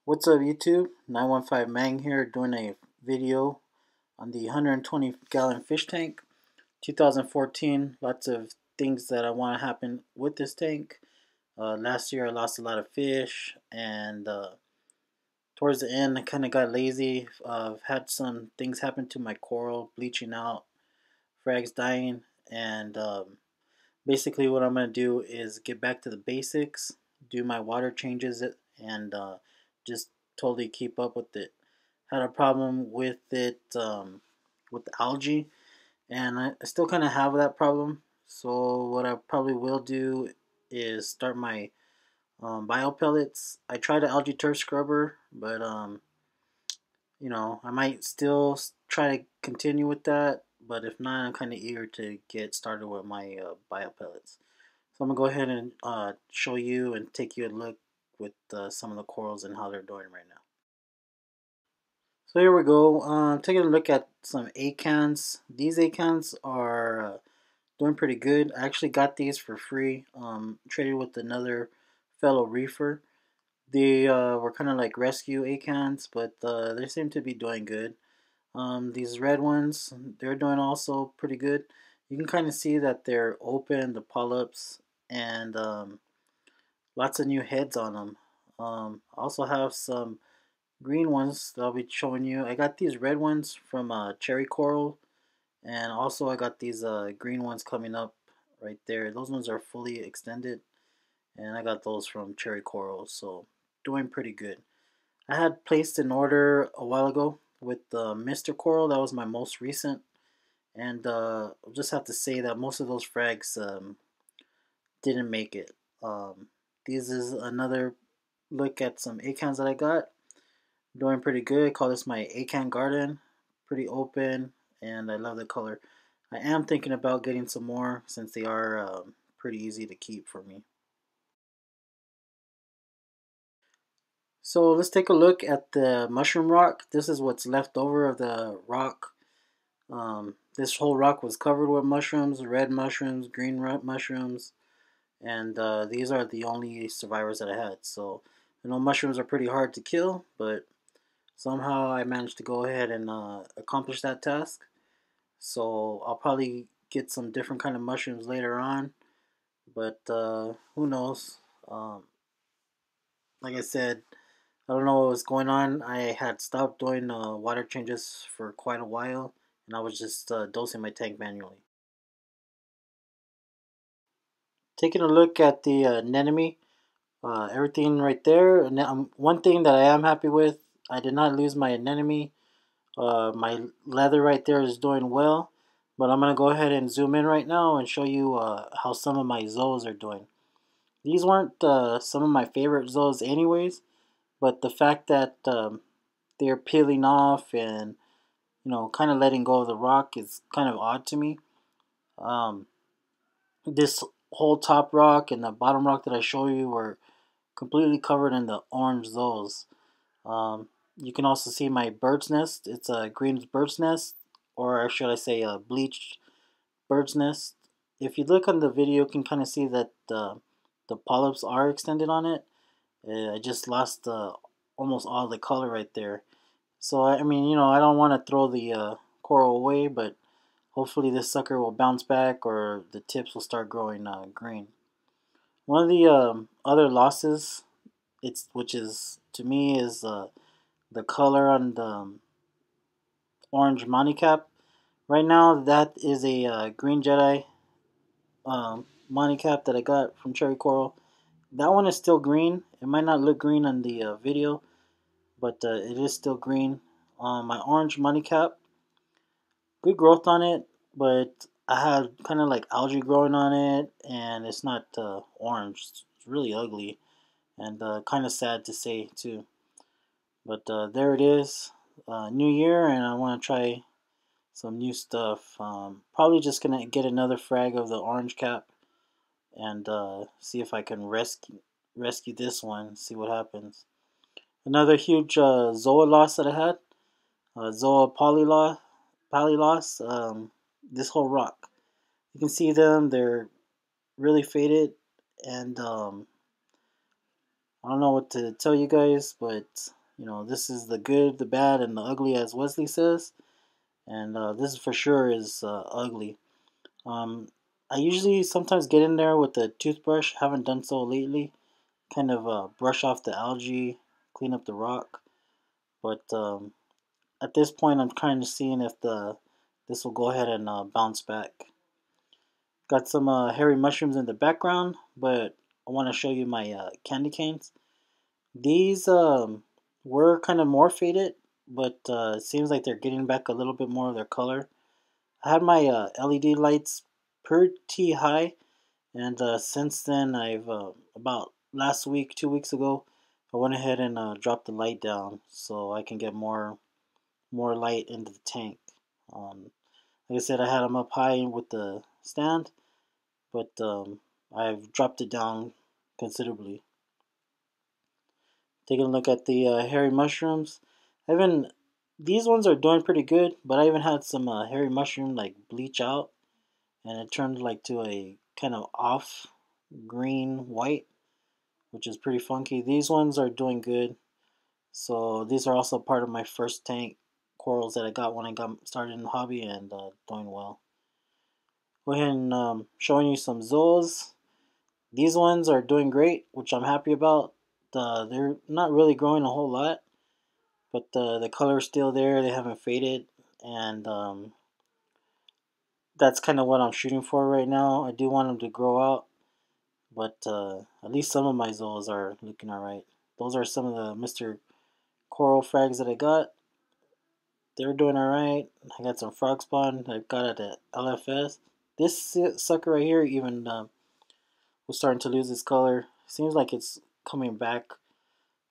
What's up YouTube? 915 Mang here doing a video on the 120 gallon fish tank 2014. Lots of things that I want to happen with this tank. Last year I lost a lot of fish and towards the end I kind of got lazy. I've had some things happen to my coral, bleaching out, frags dying, and basically what I'm going to do is get back to the basics, do my water changes and just totally keep up with it. Had a problem with it with the algae, and I still kind of have that problem. So what I probably will do is start my bio pellets. I tried an algae turf scrubber, but I might still try to continue with that. But if not, I'm kind of eager to get started with my bio pellets. So I'm gonna go ahead and show you and take you a look with some of the corals and how they're doing right now. So here we go. Taking a look at some acans. These acans are doing pretty good. I actually got these for free. Traded with another fellow reefer. They were kind of like rescue acans, but they seem to be doing good. These red ones, they're doing also pretty good. You can kind of see that they're open, the polyps, and lots of new heads on them. I also have some green ones that I'll be showing you. I got these red ones from Cherry Coral, and also I got these green ones coming up right there. Those ones are fully extended, and I got those from Cherry Coral, so doing pretty good. I had placed an order a while ago with Mr. Coral. That was my most recent, and I'll just have to say that most of those frags didn't make it. This is another look at some acans that I got. Doing pretty good. I call this my acan garden. Pretty open, and I love the color. I am thinking about getting some more since they are pretty easy to keep for me. So let's take a look at the mushroom rock. This is what's left over of the rock. This whole rock was covered with mushrooms, red mushrooms, green mushrooms, and these are the only survivors that I had. So I know mushrooms are pretty hard to kill, but somehow I managed to go ahead and accomplish that task. So I'll probably get some different kind of mushrooms later on, but who knows? Like I said, I don't know what was going on. I had stopped doing water changes for quite a while, and I was just dosing my tank manually. Taking a look at the anemone, everything right there. And one thing that I am happy with, I did not lose my anemone. My leather right there is doing well, but I'm going to go ahead and zoom in right now and show you how some of my zoas are doing. These weren't some of my favorite zoas anyways, but the fact that they're peeling off and kind of letting go of the rock is kind of odd to me. This whole top rock and the bottom rock that I show you were completely covered in the orange zoas. You can also see my bird's nest. It's a green bird's nest, or should I say a bleached bird's nest. If you look on the video, you can kind of see that the polyps are extended on it. I just lost almost all the color right there. So I mean, I don't want to throw the coral away, but hopefully this sucker will bounce back or the tips will start growing green. One of the other losses, which is to me is the color on the orange money cap. Right now, that is a Green Jedi money cap that I got from Cherry Coral. That one is still green. It might not look green on the video, but it is still green. My orange money cap, good growth on it, but I had kind of like algae growing on it, and it's not orange. It's really ugly and kind of sad to say too. But there it is, new year, and I want to try some new stuff. Probably just gonna get another frag of the orange cap and see if I can rescue this one. See what happens. Another huge zoa loss that I had, zoa polyloss. This whole rock. You can see them. They're really faded, and I don't know what to tell you guys, but You know, this is the good, the bad, and the ugly, as Wesley says. And this for sure is ugly. Um, I usually sometimes get in there with a toothbrush. Haven't done so lately. Kind of brush off the algae, clean up the rock. But at this point, I'm kind of seeing if the this will go ahead and bounce back. Got some hairy mushrooms in the background, but I want to show you my candy canes. These were kind of more faded, but it seems like they're getting back a little bit more of their color. I had my LED lights pretty high, and since then, I've about last week, 2 weeks ago, I went ahead and dropped the light down so I can get more light into the tank. Like I said, I had them up high with the stand, but I've dropped it down considerably. Taking a look at the hairy mushrooms, I even these ones are doing pretty good, but I even had some hairy mushroom like bleach out, and it turned like to a kind of off green white, which is pretty funky. These ones are doing good, so these are also part of my first tank corals that I got when I got started in the hobby and doing well. Go ahead and showing you some zoas. These ones are doing great, which I'm happy about. They're not really growing a whole lot, but the color's still there. They haven't faded, and that's kind of what I'm shooting for right now. I do want them to grow out, but at least some of my zoas are looking alright. Those are some of the Mr. Coral frags that I got. They're doing alright. I got some frog spawn I got at the LFS. This sucker right here even was starting to lose its color. Seems like it's coming back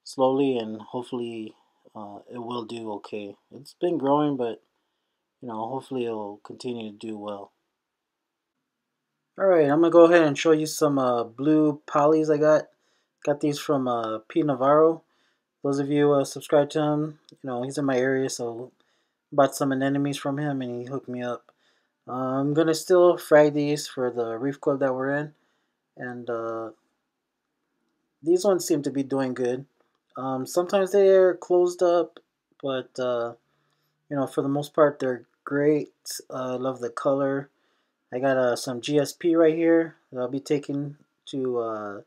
slowly, and hopefully it will do okay. It's been growing, but hopefully it'll continue to do well. Alright, I'm gonna go ahead and show you some blue polys I got. Got these from P. Navarro. Those of you subscribe to him, he's in my area, so bought some anemones from him and he hooked me up. I'm gonna still frag these for the Reef Club that we're in, and these ones seem to be doing good. Sometimes they're closed up, but for the most part, they're great. I love the color. I got some GSP right here that I'll be taking to a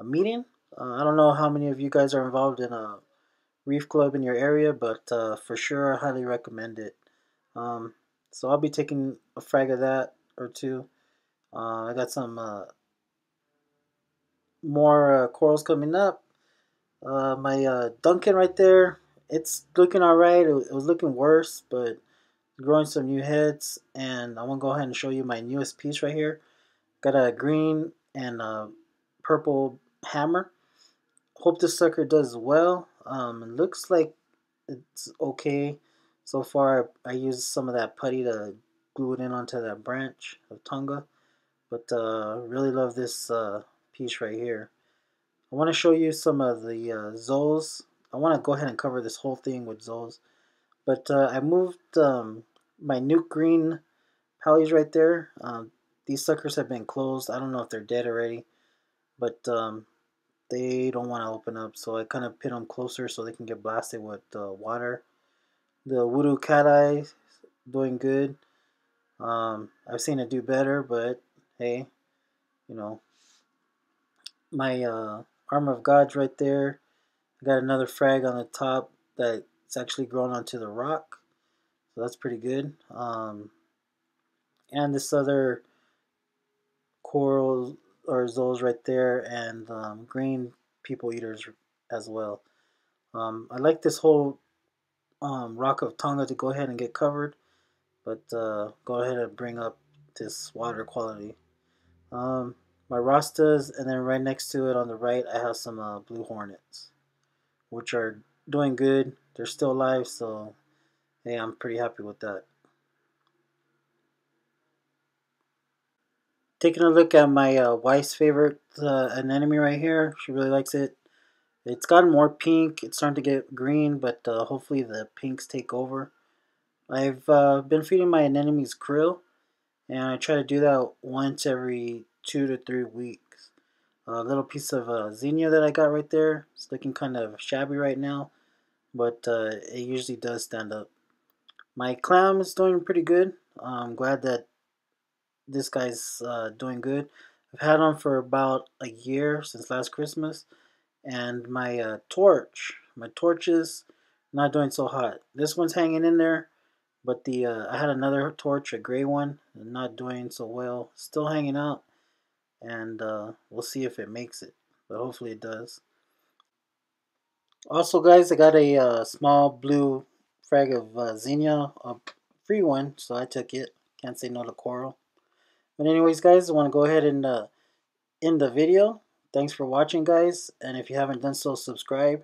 meeting. I don't know how many of you guys are involved in a Reef Club in your area, but for sure, I highly recommend it. So I'll be taking a frag of that or two. I got some more corals coming up. My Duncan right there, it's looking alright. It was looking worse, but growing some new heads. And I'm going to go ahead and show you my newest piece right here. Got a green and a purple hammer. Hope this sucker does well. It looks like it's okay. So far, I used some of that putty to glue it in onto that branch of Tonga. But really love this piece right here. I want to show you some of the zoles. I want to go ahead and cover this whole thing with zoles. But I moved my nuke green pallies right there. These suckers have been closed. I don't know if they're dead already. But they don't want to open up. So I kind of pin them closer so they can get blasted with water. The Voodoo Cat Eye doing good. I've seen it do better, but hey, you know. My Armor of God's right there. I got another frag on the top that's actually grown onto the rock. So that's pretty good. And this other coral or zoles right there, and green people eaters as well. I like this whole rock of Tonga to go ahead and get covered, but go ahead and bring up this water quality. My Rastas, and then right next to it on the right, I have some blue hornets, which are doing good. They're still alive, so hey, I'm pretty happy with that. Taking a look at my wife's favorite anemone right here. She really likes it. It's gotten more pink. It's starting to get green, but hopefully the pinks take over. I've been feeding my anemones krill, and I try to do that once every 2 to 3 weeks. A little piece of zinnia that I got right there. It's looking kind of shabby right now, but it usually does stand up. My clam is doing pretty good. I'm glad that this guy's doing good. I've had him for about a year since last Christmas, and my torch is not doing so hot. This one's hanging in there, but the I had another torch, a gray one, not doing so well. Still hanging out, and we'll see if it makes it, but hopefully it does. Also, guys, I got a small blue frag of zinnia, a free one, so I took it. Can't say no to coral. But anyways, guys, I want to go ahead and end the video. Thanks for watching, guys, and if you haven't done so, subscribe.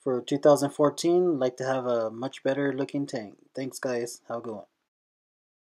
For 2014, I'd like to have a much better looking tank. Thanks, guys. Have a good one.